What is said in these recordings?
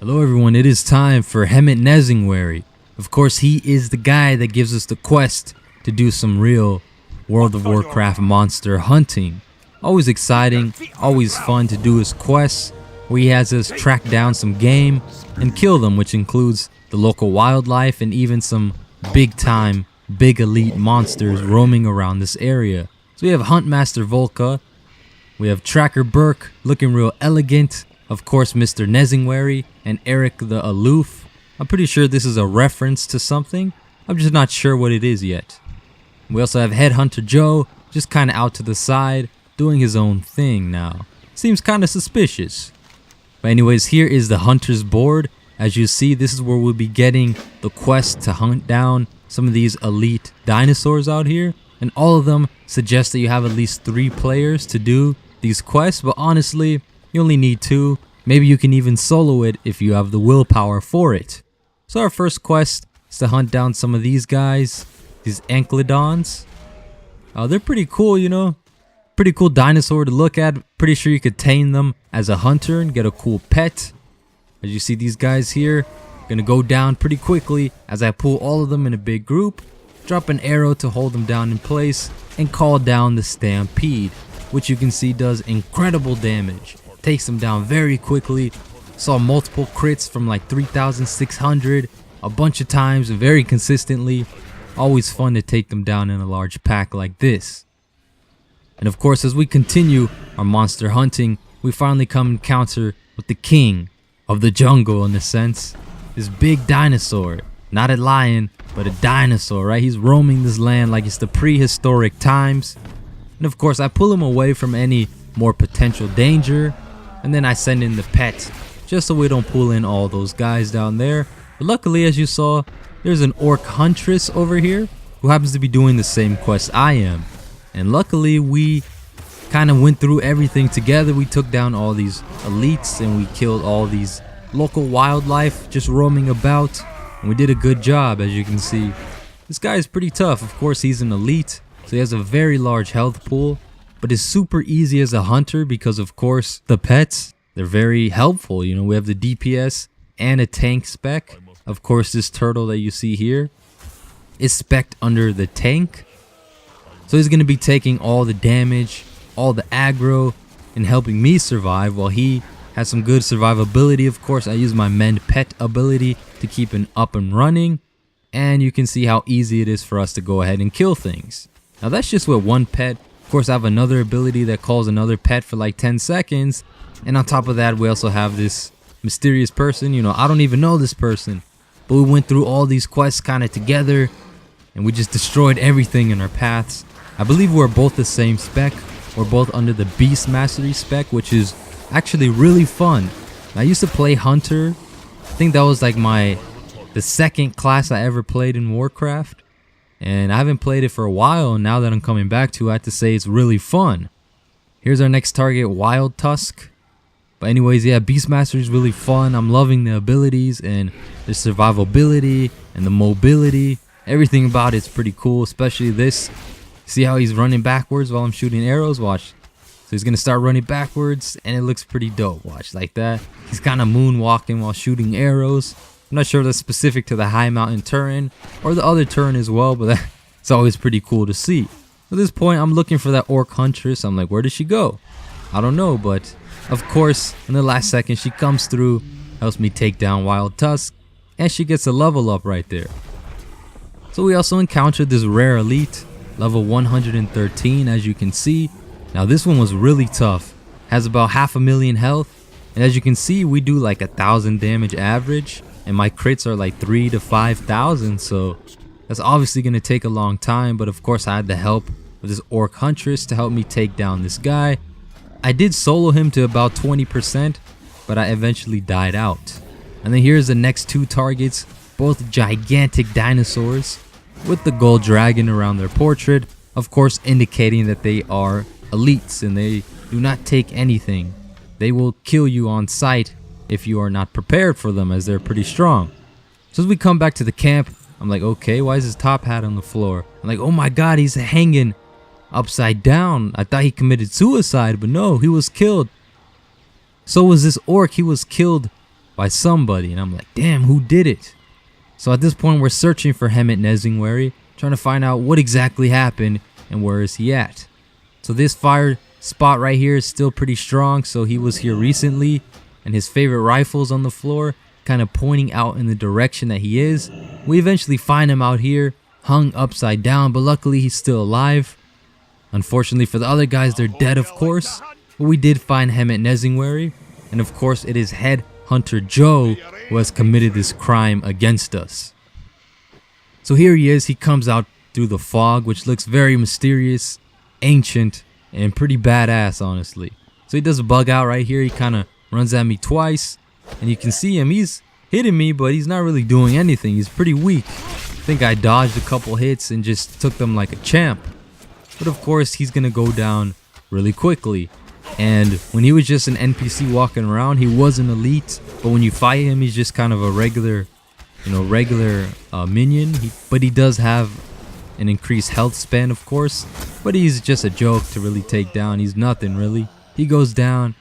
Hello everyone, it is time for Hemet Nesignwary. Of course, he is the guy that gives us the quest to do some real World of Warcraft monster hunting. Always exciting, always fun to do his quests, where he has us track down some game and kill them, which includes the local wildlife and even some big time, big elite monsters roaming around this area. So we have Huntmaster Volka, we have Tracker Burke looking real elegant, of course Mr. Nesingwary and Eric the Aloof. I'm pretty sure this is a reference to something, I'm just not sure what it is yet. We also have Headhunter Joe, just kinda out to the side, doing his own thing now. Seems kinda suspicious. But anyways, here is the Hunter's board. As you see, this is where we'll be getting the quest to hunt down some of these elite dinosaurs out here. And all of them suggest that you have at least 3 players to do these quests, but honestly, you only need 2. Maybe you can even solo it if you have the willpower for it. So our first quest is to hunt down some of these guys, these Ankylodons. They're pretty cool, you know. Pretty cool dinosaur to look at. Pretty sure you could tame them as a hunter and get a cool pet. As you see these guys here, gonna go down pretty quickly as I pull all of them in a big group. Drop an arrow to hold them down in place and call down the Stampede, which you can see does incredible damage. Takes them down very quickly. Saw multiple crits from like 3,600 a bunch of times and very consistently. Always fun to take them down in a large pack like this. And of course, as we continue our monster hunting, we finally come encounter with the king of the jungle, in a sense. This big dinosaur, not a lion, but a dinosaur, right? He's roaming this land like it's the prehistoric times. And of course, I pull him away from any more potential danger, and then I send in the pet, just so we don't pull in all those guys down there. But luckily, as you saw, there's an orc huntress over here who happens to be doing the same quest I am. And luckily, we kind of went through everything together. We took down all these elites and we killed all these local wildlife just roaming about. And we did a good job, as you can see. This guy is pretty tough. Of course, he's an elite, so he has a very large health pool. But it's super easy as a hunter because, of course, the pets, they're very helpful. You know, we have the DPS and a tank spec. Of course, this turtle that you see here is spec'd under the tank. So he's going to be taking all the damage, all the aggro, and helping me survive while he has some good survivability. Of course, I use my mend pet ability to keep him up and running. And you can see how easy it is for us to go ahead and kill things. Now that's just with one pet. Of course, I have another ability that calls another pet for like 10 seconds. And on top of that, we also have this mysterious person. You know, I don't even know this person. But we went through all these quests kind of together. And we just destroyed everything in our paths. I believe we're both the same spec. We're both under the Beast Mastery spec, which is actually really fun. I used to play Hunter. I think that was like the second class I ever played in Warcraft. And I haven't played it for a while, and now that I'm coming back to it, I have to say it's really fun. Here's our next target, Wild Tusk. But anyways, yeah, Beastmaster is really fun. I'm loving the abilities and the survivability and the mobility. Everything about it's pretty cool, especially this. See how he's running backwards while I'm shooting arrows? Watch. So he's going to start running backwards, and it looks pretty dope. Watch, like that. He's kind of moonwalking while shooting arrows. I'm not sure if that's specific to the high mountain turret or the other turret as well, but it's always pretty cool to see. At this point, I'm looking for that orc huntress. I'm like, where did she go? I don't know, but of course, in the last second, she comes through, helps me take down Wild Tusk, and she gets a level up right there. So we also encountered this rare elite, level 113, as you can see. Now this one was really tough, has about 500,000 health, and as you can see, we do like 1,000 damage average. And my crits are like 3,000 to 5,000, so that's obviously going to take a long time. But of course, I had the help of this orc huntress to help me take down this guy. I did solo him to about 20%, but I eventually died out. And then here's the next 2 targets, both gigantic dinosaurs with the gold dragon around their portrait, of course indicating that they are elites and they do not take anything. They will kill you on sight if you are not prepared for them, as they're pretty strong. So as we come back to the camp, I'm like, okay, why is his top hat on the floor? I'm like, oh my god, he's hanging upside down. I thought he committed suicide, but no, he was killed. So was this orc. He was killed by somebody. And I'm like, damn, who did it? So at this point, we're searching for Hemet Nesignwary, trying to find out what exactly happened and where is he at. So this fire spot right here is still pretty strong. So he was here recently, and his favorite rifle's on the floor, kind of pointing out in the direction that he is. We eventually find him out here, hung upside down, but luckily he's still alive. Unfortunately for the other guys, they're dead, of course. But we did find Hemet Nesignwary, and of course it is head hunter Joe who has committed this crime against us. So here he is. He comes out through the fog, which looks very mysterious, ancient, and pretty badass, honestly. So he does a bug out right here. He kind of runs at me twice, and you can see him. He's hitting me, but he's not really doing anything. He's pretty weak. I think I dodged a couple hits and just took them like a champ. But of course, he's gonna go down really quickly. And when he was just an NPC walking around, he was an elite. But when you fight him, he's just kind of a regular, minion. But he does have an increased health span, of course. But he's just a joke to really take down. He's nothing really. He goes down,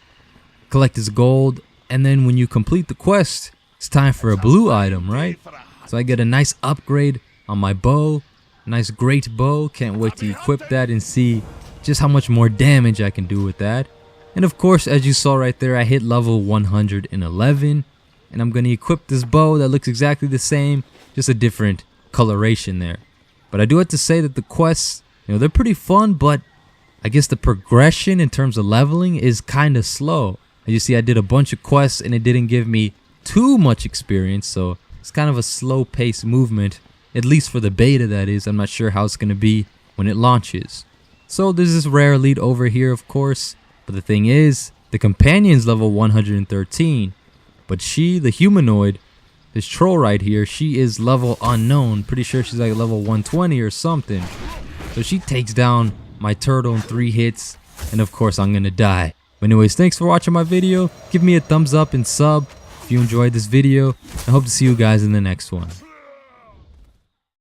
collect his gold, and then when you complete the quest, it's time for a blue item, right? So I get a nice upgrade on my bow. Nice great bow. Can't wait to equip that and see just how much more damage I can do with that. And of course, as you saw right there, I hit level 111, and I'm going to equip this bow that looks exactly the same, just a different coloration there. But I do have to say that the quests, they're pretty fun, but I guess the progression in terms of leveling is kind of slow. As you see, I did a bunch of quests and it didn't give me too much experience, so it's kind of a slow paced movement, at least for the beta, that is. I'm not sure how it's going to be when it launches. So there's this rare elite over here, of course. But the thing is, the companion's level 113. But she, the humanoid, this troll right here, she is level unknown. Pretty sure she's like level 120 or something. So she takes down my turtle in 3 hits. And of course, I'm going to die. But anyways, thanks for watching my video. Give me a thumbs up and sub if you enjoyed this video. I hope to see you guys in the next one.